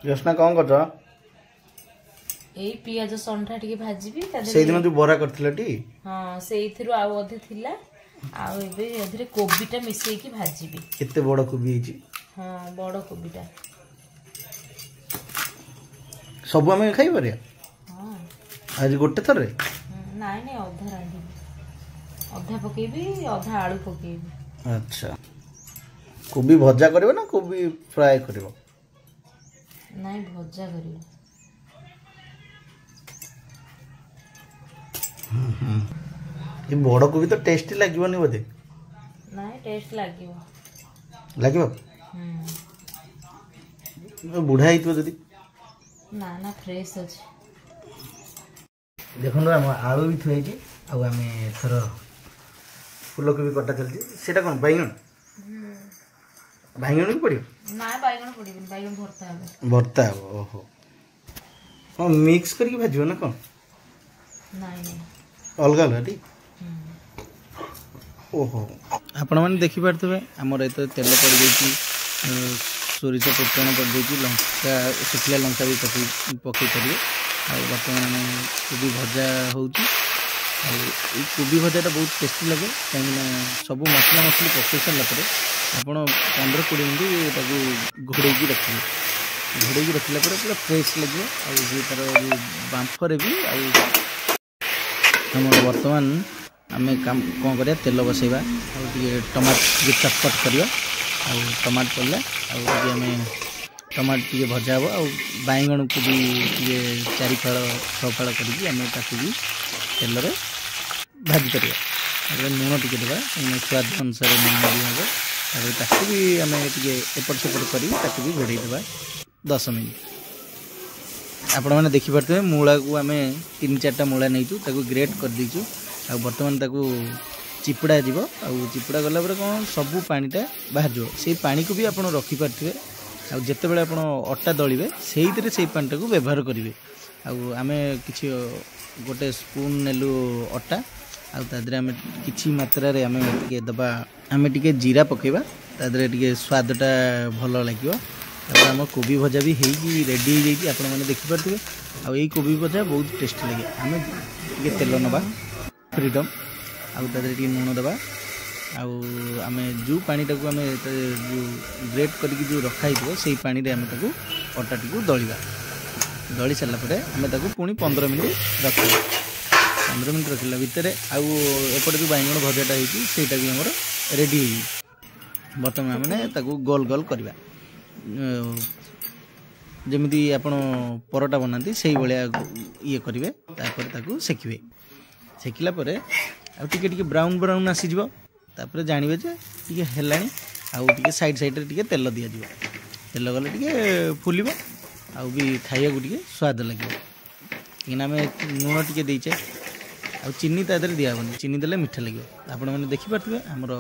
योजना कौन कर एई पियाज संठा टिके भाजीबी से दिन जो बरा करथिलटी हां सेइथिरु आउ अधे थिला आउ एबे अधरे कोबीटा मिसई की भाजीबी केते बड़ कोबी हिची हां बड़ कोबीटा सब हमें खाई परिया हां आज गोटे थरे नाइ नाइ अधा रांधी अधा पकेबी अधा आलू पकेबी अच्छा कोबी भजा करबो ना कोबी फ्राई करबो नाइ भजा करियो ये बड़ कोबी तो टेस्टी लागबोनी बोधे नाइ टेस्ट लागियो लागबो बुढ़ा हितो जदी ना ना फ्रेश अछि देखो आलू भी थुई छी आ आमे थर फूलकोबी कटा चलती सेटा कोन बैगन बैगन भी पड़ियो ना बैगन पड़िबी बैगन भरता है भरता ओहो हां मिक्स करके भाजियो ना कोन नाइ नाइ अलग अलग टी ओहो आपण माने देखि पारथबे हमर एतो तेल पड़ गई सोरिष फुटण पड़ गई लंका सुखला लंका भी पकई करिए आ बर्तमान कोबी भजा होउची आ कोबी भजाटा बहुत टेस्टी लगे कहीं सब मसला मसली पकई सारा पर आप 15-20 मिनट ताको घोड़े रखिए पूरा फ्रेश लगे आ तार बांफरे भी हम बर्तमान आम कौन करिया तेल बसैबा टमाट चटपट करिया टमाट पड़ला आम टमाट टे भजा हे आ बैगण को भी टे 4 फाड़ 6 फाड़ करके भी तेल भाजी करिया लुण टे देवा स्वाद अनुसार लुण दिहब ताकू भी आम टे एपट सेपट कर भी घोड़े देवा 10 मिनट आपण मैंने देखिपे मूला को आम 3-4टा मूला नहीं ग्रेट कर दीचु आ बर्तमान ताकू चिपुड़ा जीव आ चिपुड़ा गला कौन सबू पानीटा बाहर जाव से पानी को भी आप रखिपारे आते बड़े आप अटा दलिए से पानीटा को व्यवहार करेंगे आम कि गोटे स्पून नेलु अटा आदि आम कि मात्रा आम दबा आम टे जीरा पकेबा तादरे टे स्वादटा भल लगे आम कोबी भजा भी रेडी हो जाती आपण मैंने देखिपे आई कोबी भजा बहुत टेस्टी लगे आम टे तेल नवा फ्रीडम आदि लुण दबा आम जो पानीटा को आम जो ग्रेट करके जो रखाई से पानी आम अटा टी दलिया दली सारापर आम पुणी 15 मिनट रखा 15 मिनट रखला भितर आउटे जो बैगण भजाटा होता भी आम रेडी बर्तमान मैंने गोल गोल करवा जमी आप परोटा बनाती से ये करेंगे तापर सेकिवे सेकिला टे ब्राउन ब्राउन आसीज तापर जानवे टे है साइड साइड टे तेल दि जाव तेल गले टे फुल आउ भी खाया टे स्वाद लगे कहीं आम लुण टे देचे आ चीनी तादे दिहबनी चीनी देले मीठा लगे आपण मैंने देखिपे आमर